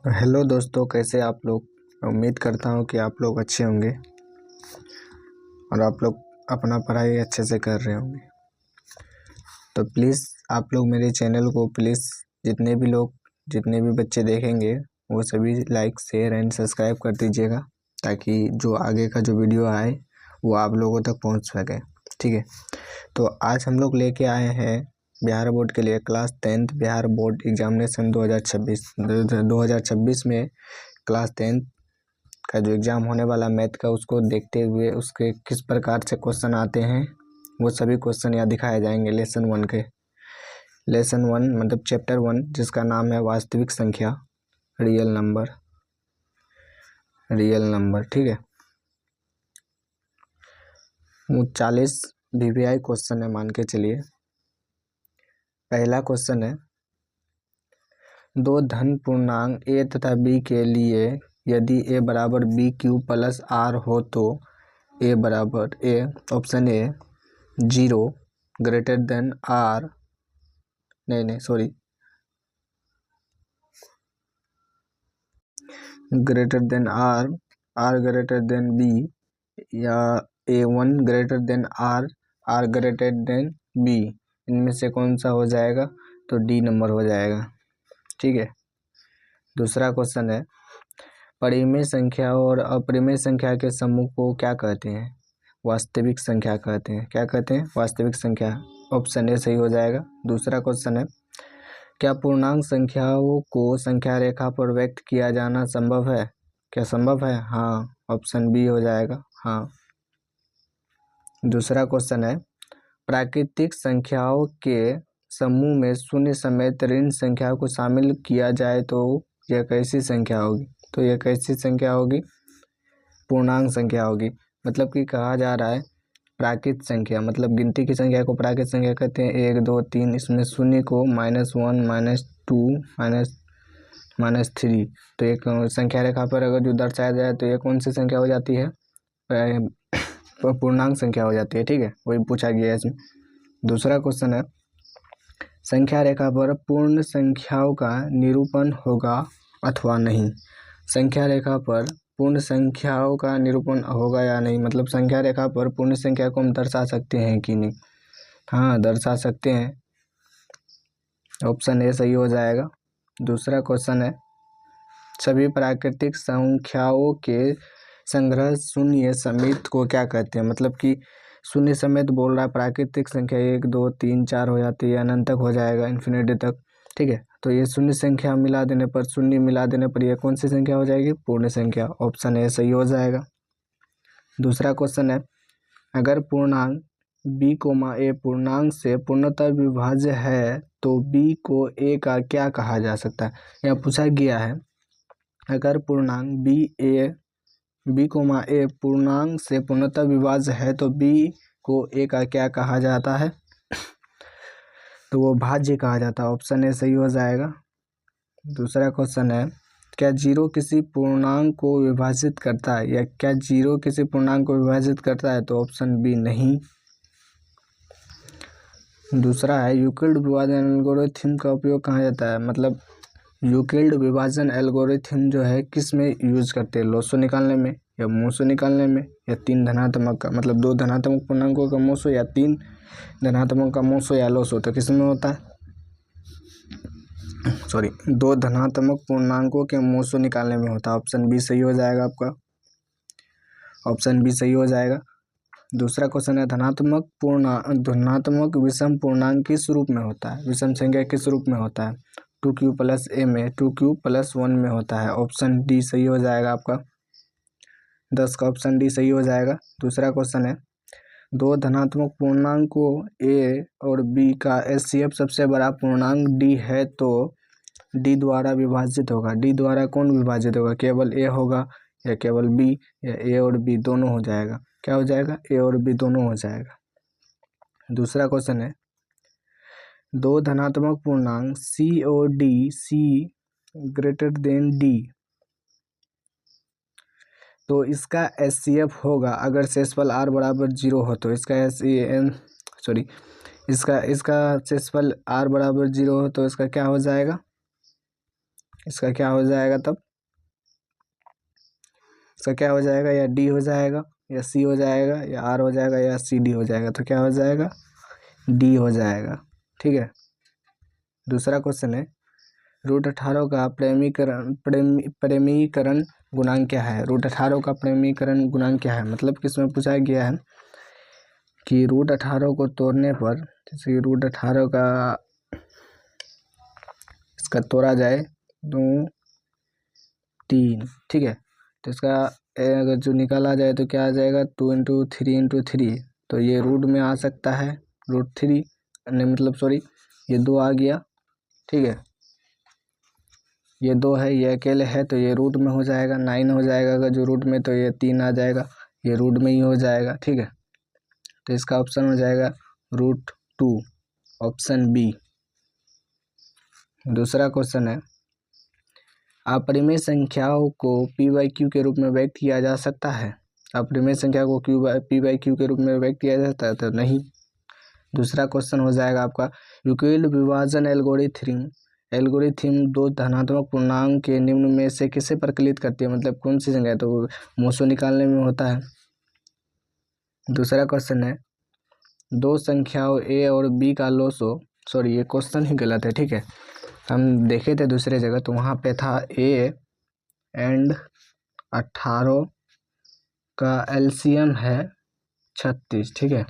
तो हेलो दोस्तों, कैसे आप लोग। उम्मीद करता हूँ कि आप लोग अच्छे होंगे और आप लोग अपना पढ़ाई अच्छे से कर रहे होंगे। तो प्लीज़ आप लोग मेरे चैनल को जितने भी बच्चे देखेंगे वो सभी लाइक शेयर एंड सब्सक्राइब कर दीजिएगा, ताकि जो आगे का जो वीडियो आए वो आप लोगों तक पहुँच सके। ठीक है, तो आज हम लोग लेके आए हैं बिहार बोर्ड के लिए class 10th Bihar board examination 2026 में क्लास 10th का जो एग्ज़ाम होने वाला मैथ का, उसको देखते हुए उसके किस प्रकार से क्वेश्चन आते हैं वो सभी क्वेश्चन यहाँ दिखाए जाएंगे। लेसन 1 मतलब चैप्टर 1, जिसका नाम है वास्तविक संख्या, रियल नंबर। ठीक है, वो 40 VVI क्वेश्चन है, मान के चलिए। पहला क्वेश्चन है, दो धन पूर्णांक a तथा b के लिए यदि a बराबर b क्यू प्लस r हो तो a बराबर a, option A 0 greater than r, greater than r greater than b, या a1 greater than r greater than b, इनमें से कौन सा हो जाएगा? तो डी नंबर हो जाएगा। ठीक है, दूसरा क्वेश्चन है, परिमेय संख्या और अपरिमेय संख्या के समूह को क्या कहते हैं? वास्तविक संख्या कहते हैं। क्या कहते हैं? वास्तविक संख्या। ऑप्शन ए सही हो जाएगा। दूसरा क्वेश्चन है, क्या पूर्णांक संख्याओं को संख्या रेखा पर व्यक्त किया जाना संभव है? क्या संभव है? हाँ, ऑप्शन बी हो जाएगा, हाँ। दूसरा क्वेश्चन है, प्राकृतिक संख्याओं के समूह में शून्य समेत ऋण संख्या को शामिल किया जाए तो यह कैसी संख्या होगी? तो यह कैसी संख्या होगी? पूर्णांक संख्या होगी। मतलब कि कहा जा रहा है प्राकृत संख्या, मतलब गिनती की संख्या को प्राकृत संख्या कहते हैं। 1 2 3, इसमें शून्य को -1 -2 -3, तो एक संख्या रेखा पर अगर जो दर्शाया जाए तो ये कौन सी संख्या हो जाती है? पूर्णांक संख्या हो जाती है। ठीक है, वही पूछा गया है इसमें। दूसरा क्वेश्चन है, संख्या रेखा पर पूर्ण संख्याओं का निरूपण होगा अथवा नहीं? संख्या रेखा पर पूर्ण संख्याओं का निरूपण होगा या नहीं, मतलब संख्या रेखा पर पूर्ण संख्या को हम दर्शा सकते हैं कि नहीं? हाँ, दर्शा सकते हैं। ऑप्शन ए सही हो जाएगा। दूसरा क्वेश्चन है, सभी प्राकृतिक संख्याओं के संग्रह शून्य समेत को क्या कहते हैं? मतलब कि शून्य समेत बोल रहा है, प्राकृतिक संख्या 1 2 3 4 हो जाती है, अनंत तक हो जाएगा, इन्फिनिटी तक। ठीक है, तो ये शून्य संख्या मिला देने पर यह कौन सी संख्या हो जाएगी? पूर्ण संख्या। ऑप्शन ए सही हो जाएगा। दूसरा क्वेश्चन है, अगर पूर्णांक b, a पूर्णांक से पूर्णतः विभाज्य है तो b को a का क्या कहा जा सकता है? यह पूछा गया है, अगर पूर्णांक b, a पूर्णांक से पूर्णतः विभाज्य है तो b को a का क्या कहा जाता है? तो वो भाज्य कहा जाता है। ऑप्शन ए सही हो जाएगा। दूसरा क्वेश्चन है, क्या जीरो किसी पूर्णांक को विभाजित करता है? या क्या जीरो किसी पूर्णांक को विभाजित करता है? तो ऑप्शन बी नहीं। दूसरा है, यूक्लिड विभाजन एल्गोरिथम का उपयोग कहाँ जाता है? मतलब यूक्लिड विभाजन एल्गोरिथम जो है किस में यूज करते हैं? लॉसो निकालने में, या मोसो निकालने में, या 3 धनात्मक का, मतलब 2 धनात्मक पूर्णांकों का मोसो, या 3 धनात्मक का मोसो या लॉसो? तो किस में होता है? 2 धनात्मक पूर्णांकों के मोसो निकालने में होता है। ऑप्शन बी सही हो जाएगा आपका। ऑप्शन बी सही हो जाएगा। दूसरा क्वेश्चन है, धनात्मक विषम पूर्णांक किस रूप में होता है? विषम संख्या किस रूप में होता है? 2q + a में, 2q + 1 में होता है। ऑप्शन डी सही हो जाएगा आपका। 10 का ऑप्शन डी सही हो जाएगा। दूसरा क्वेश्चन है, 2 धनात्मक पूर्णांकों a और b का HCF सबसे बड़ा पूर्णांक d है तो d द्वारा विभाजित होगा। d द्वारा कौन विभाजित होगा? केवल a होगा या केवल b, या a और b दोनों हो जाएगा? क्या हो जाएगा? a और b दोनों हो जाएगा। दूसरा क्वेश्चन है, 2 धनात्मक पूर्णांक c और d, c greater than d, तो इसका HCF होगा अगर शेषफल r बराबर 0 हो। तो इसका इसका शेषफल r बराबर 0 हो तो इसका क्या हो जाएगा? इसका क्या हो जाएगा तब, इसका क्या हो जाएगा, या डी हो जाएगा या सी हो जाएगा या आर हो जाएगा या सी डी हो जाएगा, तो क्या हो जाएगा, डी हो जाएगा। ठीक है, दूसरा क्वेश्चन है √18 का परिमीकरण गुणांक क्या है। √18 का परिमीकरण गुणांक क्या है, मतलब किसमें पूछा गया है कि √18 को तोड़ने पर, जैसे √18 का इसका तोड़ा जाए 2 3, ठीक है, तो इसका अगर जो निकाला जाए तो क्या आ जाएगा, 2 × 3 × 3, तो ये रूट में आ सकता है, √3 नहीं मतलब सॉरी ये 2 आ गया। ठीक है, ये 2 है, ये अकेले है तो ये रूट में हो जाएगा, 9 हो जाएगा अगर जो रूट में, तो ये 3 आ जाएगा, ये रूट में ही हो जाएगा। ठीक है, तो इसका ऑप्शन हो जाएगा √2, ऑप्शन बी। दूसरा क्वेश्चन है अपरिमेय संख्याओं को p/q के रूप में व्यक्त किया जा सकता है। अपरिमेय संख्या को p/q के रूप में व्यक्त किया जाता है, तो नहीं। दूसरा क्वेश्चन हो जाएगा आपका यूक्लिड विभाजन एल्गोरिथ्म दो धनात्मक पूर्णांक के निम्न में से किसे प्रकलित करती है, मतलब कौन सी संख्या, तो मोसो निकालने में होता है। दूसरा क्वेश्चन है दो संख्याओं a और b का लोसो, सॉरी ये क्वेश्चन ही गलत है। ठीक है, हम देखे थे दूसरे जगह तो वहाँ पे था a एंड 18 का एलसीएम है 36। ठीक है,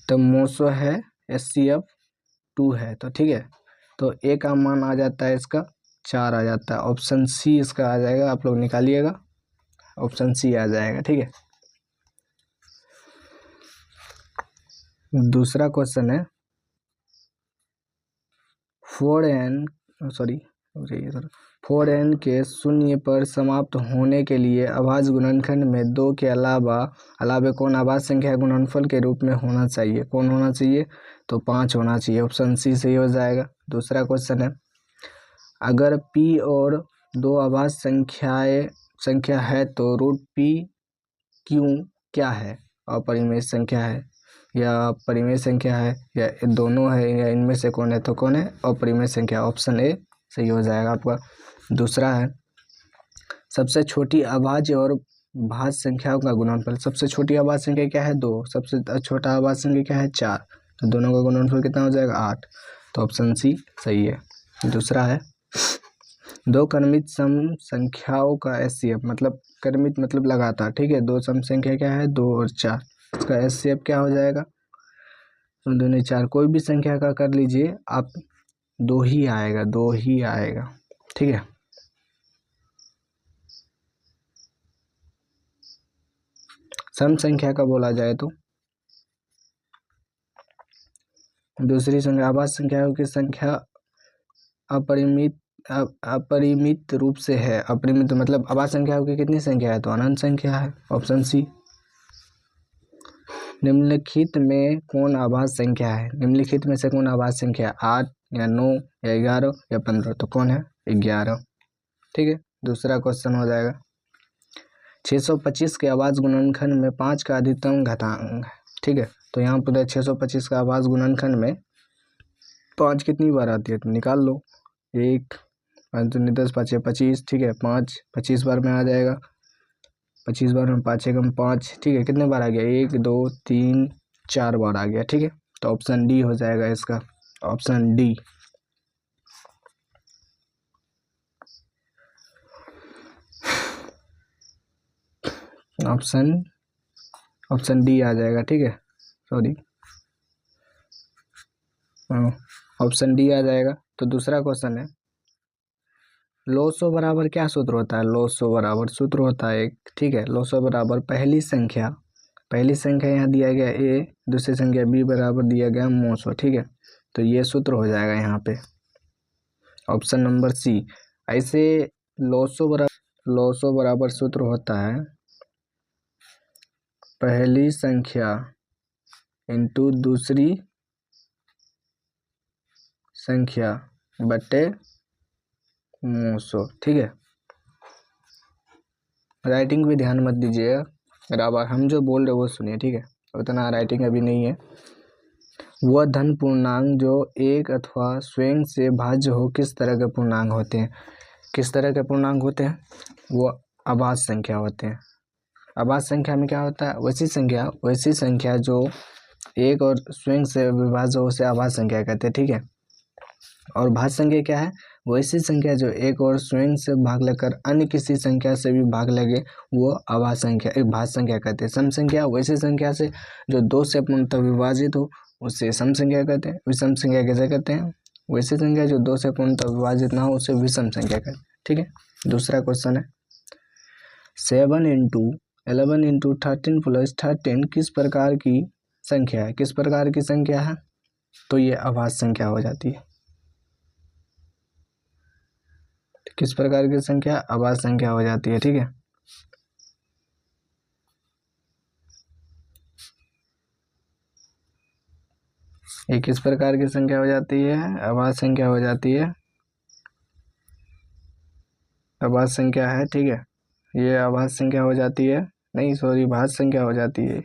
तो मोसो है HCF 2 है, तो ठीक है, तो ए का मान आ जाता है इसका 4 आ जाता है, ऑप्शन सी इसका आ जाएगा, आप लोग निकालिएगा, ऑप्शन सी आ जाएगा। ठीक है, दूसरा क्वेश्चन है 4n के शून्य पर समाप्त होने के लिए अभाज्य गुणनखंड में 2 के अलावे कौन अभाज्य संख्या गुणनफल के रूप में होना चाहिए, कौन होना चाहिए, तो 5 होना चाहिए, ऑप्शन सी सही हो जाएगा। दूसरा क्वेश्चन है अगर p और 2 अभाज्य संख्या है तो √p/q क्या है, अपरिमेय संख्या है या परिमेय संख्या है या दोनों है या इनमें से कौन है, तो कौन है, अपरिमेय संख्या, ऑप्शन ए सही हो जाएगा आपका। दूसरा है सबसे छोटी अभाज्य और भाज्य संख्याओं का गुणनफल। सबसे छोटी अभाज्य संख्या क्या है, 2, सबसे छोटा अभाज्य संख्या क्या है, 4, तो दोनों का गुणनफल कितना हो जाएगा, 8, तो ऑप्शन सी सही है। दूसरा है दो क्रमित सम संख्याओं का HCF, मतलब क्रमित मतलब लगातार। ठीक है, दो सम संख्या क्या है, 2 और 4, इसका HCF क्या हो जाएगा, 2 नहीं 4, कोई भी संख्या का कर लीजिए आप, 2 ही आएगा, 2 ही आएगा। ठीक है, सम संख्या का बोला जाए तो दूसरी संख्या अभाज्य संख्याओं की संख्या अपरिमित रूप से है। अपरिमित मतलब अभाज्य संख्याओं की कितनी संख्या है, तो अनंत संख्या है, ऑप्शन सी। निम्नलिखित में कौन अभाज्य संख्या है, निम्नलिखित में से कौन अभाज्य संख्या है, 8 या 9 या 11 या 15, तो कौन है, 11। ठीक है, दूसरा क्वेश्चन हो जाएगा 625 के अभाज्य गुणनखंड में 5 का अधिकतम घातांक है। ठीक है, तो यहाँ पर 625 का अभाज्य गुणनखंड में 5 कितनी बार आती है, तो निकाल लो, 1 5 दूनी 10 5 25। ठीक है, 5 25 बार में आ जाएगा, 25 बार में 5 एकम 5। ठीक है, कितने बार आ गया, 1 2 3 4 बार आ गया। ठीक है, तो ऑप्शन डी हो जाएगा इसका, ऑप्शन डी। ऑप्शन डी आ जाएगा। ठीक है, सॉरी ऑप्शन डी आ जाएगा। तो दूसरा क्वेश्चन है लोसो बराबर क्या सूत्र होता है, लोसो बराबर सूत्र होता है एक। ठीक है, लोसो बराबर पहली संख्या यहाँ दिया गया a, दूसरी संख्या b बराबर दिया गया मोसो। ठीक है, तो ये सूत्र हो जाएगा यहाँ पे, ऑप्शन नंबर सी। ऐसे लोसो बराबर सूत्र होता है पहली संख्या इंटू दूसरी संख्या बटे मोसो। ठीक है, राइटिंग भी ध्यान मत दीजिएगा, बराबर हम जो बोल रहे वो सुनिए। ठीक है, उतना राइटिंग अभी नहीं है, वह धन पूर्णांक जो एक अथवा स्वयं से भाज्य हो किस तरह के पूर्णांक होते हैं? किस तरह के पूर्णांक होते हैं? वो अभाज्य संख्या होते हैं। अभाज्य संख्या में क्या होता है? वैसी संख्या जो एक और स्वयं से विभाज्य हो उसे अभाज्य संख्या कहते हैं, ठीक है। और भाज्य संख्या क्या है? वैसी संख्या जो एक और स्वयं से भाग लेकर अन्य किसी संख्या से भी भाग लगे वो अभाज्य संख्या, एक भाज्य संख्या कहते हैं। सम संख्या वैसी संख्या से जो दो से पूर्णतः विभाजित हो उसे सम संख्या कहते हैं। विषम संख्या कैसे कहते हैं? वैसी संख्या जो दो से पूर्णतः विभाजित ना हो उसे विषम संख्या कहते हैं, ठीक है। दूसरा क्वेश्चन है 7 × 11 × 13 + 13 किस प्रकार की संख्या है? किस प्रकार की संख्या है? तो ये अभाज्य संख्या हो जाती है। किस प्रकार की संख्या? अभाज्य संख्या हो जाती है, ठीक है। ये किस प्रकार की संख्या हो जाती है? अभाज्य संख्या हो जाती है। अभाज्य संख्या है, ठीक है। ये अभाज्य संख्या हो जाती है, नहीं सॉरी भाज्य संख्या हो जाती है।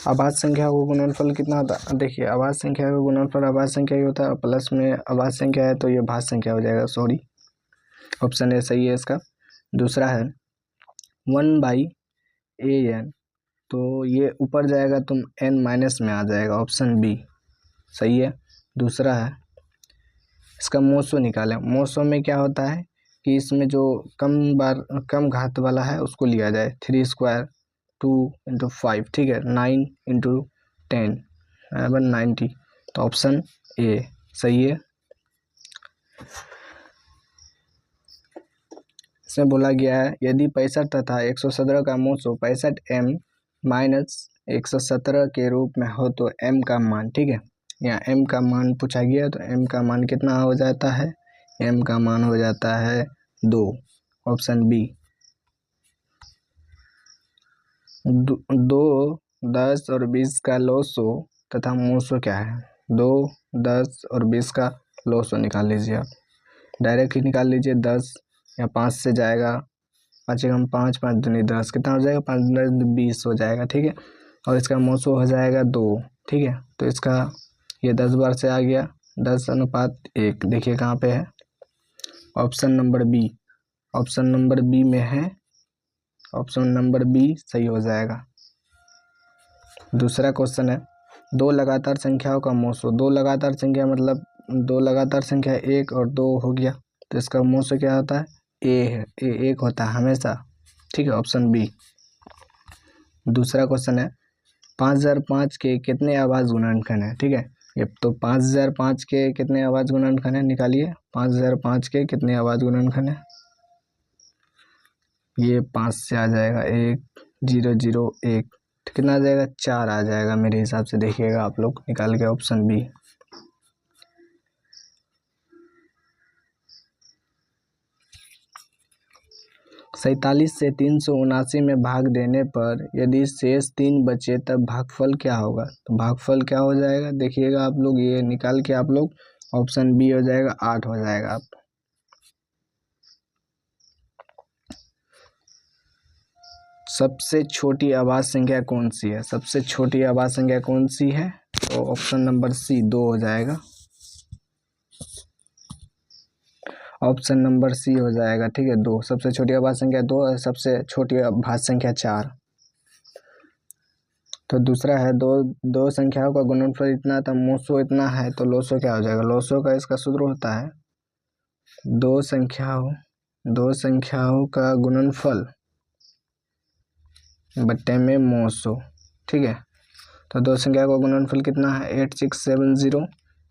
अभाज्य संख्या को गुणनफल कितना होता है? देखिए अभाज्य संख्या का गुणनफल अभाज्य संख्या ही होता है, प्लस में अभाज्य संख्या है तो ये भाज्य संख्या हो जाएगा, सॉरी। ऑप्शन ए सही है इसका। दूसरा है 1/an, तो ये ऊपर जाएगा तो n माइनस में आ जाएगा, ऑप्शन बी सही है। दूसरा है इसका मोसो निकालें। मोसो में क्या होता है कि इसमें जो कम घात वाला है उसको लिया जाए। 3² 2 × 5, ठीक है। 9 × 10 90, तो ऑप्शन ए सही है। इसमें बोला गया है यदि 65 तथा 117 का मोसो 65m - 117 के रूप में हो तो m का मान, ठीक है। यहाँ m का मान पूछा गया तो m का मान कितना हो जाता है? m का मान हो जाता है 2, ऑप्शन बी। 2, 10 और 20 का लॉसो तथा मोसो क्या है? 2, 10 और 20 का लॉसो निकाल लीजिए आप, डायरेक्ट ही निकाल लीजिए। 10 या 5 से जाएगा, 5 × 5 5 दूनी 10, कितना हो जाएगा? 5 × 20 हो जाएगा, ठीक है। और इसका मोसो हो जाएगा 2, ठीक है। तो इसका ये 10 बार से आ गया, 10:1, देखिए कहाँ पे है? Option number B. Option number B में है, ऑप्शन नंबर बी सही हो जाएगा। दूसरा क्वेश्चन है दो लगातार संख्याओं का मोसो। दो लगातार संख्या मतलब दो लगातार संख्या 1 और 2 हो गया, तो इसका मोसो क्या होता है? ए है, ए 1 होता है हमेशा, ठीक है, ऑप्शन बी। दूसरा क्वेश्चन है 5005 के कितने अभाज्य गुणनखंड है? ठीक है, ये तो 5005 के कितने अभाज्य गुणनखंड है, निकालिए। 5005 के कितने अभाज्य गुणनखंड है? ये 5 से आ जाएगा, 1 0 0 1, कितना आ जाएगा? 4 आ जाएगा मेरे हिसाब से, देखिएगा आप लोग निकाल के, ऑप्शन बी। सैंतालीस से 379 में भाग देने पर यदि शेष 3 बचे तब भागफल क्या होगा? तो भागफल क्या हो जाएगा, देखिएगा आप लोग, ये निकाल के आप लोग, ऑप्शन बी हो जाएगा, 8 हो जाएगा। आप सबसे छोटी अभाज्य संख्या कौन सी है? सबसे छोटी अभाज्य संख्या कौन सी है? तो ऑप्शन नंबर सी 2 हो जाएगा, ऑप्शन नंबर सी हो जाएगा, ठीक है। 2 सबसे छोटी अभाज्य संख्या 2 है, सबसे छोटी अभाज्य संख्या 4। तो दूसरा है दो संख्याओं का गुणनफल इतना था, मोसो इतना है, तो लोसो क्या हो जाएगा? लोसो का इसका सूत्र होता है दो संख्याओं का गुणनफल बट्टे में मोसो, ठीक है। तो दो संख्या का गुणनफल कितना है? 8670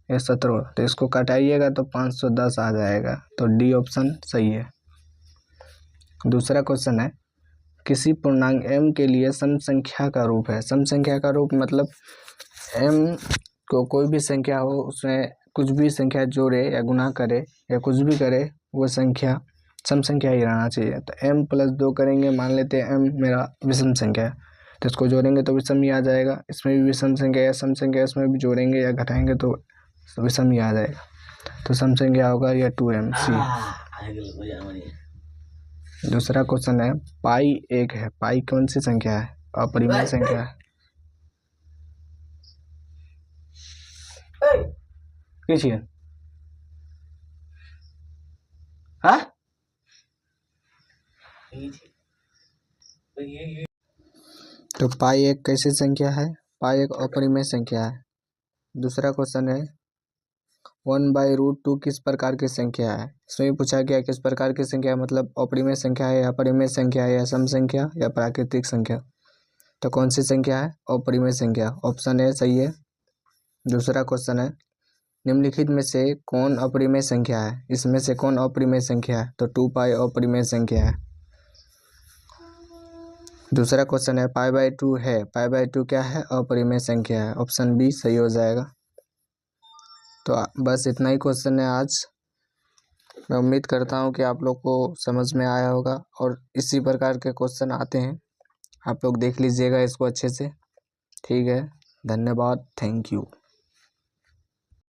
या 17, तो इसको काटाइएगा तो 510 आ जाएगा, तो डी ऑप्शन सही है। दूसरा क्वेश्चन है किसी पूर्णांक m के लिए सम संख्या का रूप है। सम संख्या का रूप मतलब m को कोई भी संख्या हो उसमें कुछ भी संख्या जोड़े या गुना करे या कुछ भी करे, वो संख्या सम संख्या ही रहना चाहिए। तो m + 2 करेंगे, मान लेते हैं m मेरा विषम संख्या है, तो इसको जोड़ेंगे तो विषम ही आ जाएगा। इसमें भी विषम संख्या या सम संख्या, इसमें भी जोड़ेंगे या घटाएंगे तो विषम ही आ जाएगा। तो सम संख्या होगा या 2mc। दूसरा क्वेश्चन है पाई 1 है। पाई कौन सी संख्या है? अपरिमेय संख्या है। पीछे हाँ तो पाई एक कैसी संख्या है? पाई एक अपरिमेय संख्या है। दूसरा क्वेश्चन है 1/√2 किस प्रकार की संख्या है? इसमें पूछा गया किस प्रकार की संख्या है, मतलब अपरिमेय संख्या है या परिमेय संख्या है या सम संख्या या प्राकृतिक संख्या। तो कौन सी संख्या है? अपरिमेय संख्या। ऑप्शन ए सही है। दूसरा क्वेश्चन है निम्नलिखित में से कौन अपरिमेय संख्या है? इसमें से कौन अपरिमेय संख्या है? तो 2 अपरिमेय संख्या है। दूसरा क्वेश्चन है π/2 है, π/2 क्या है? अपरिमेय संख्या है। ऑप्शन बी सही हो जाएगा। तो बस इतना ही क्वेश्चन है आज। मैं उम्मीद करता हूँ कि आप लोग को समझ में आया होगा और इसी प्रकार के क्वेश्चन आते हैं, आप लोग देख लीजिएगा इसको अच्छे से। ठीक है, धन्यवाद, थैंक यू।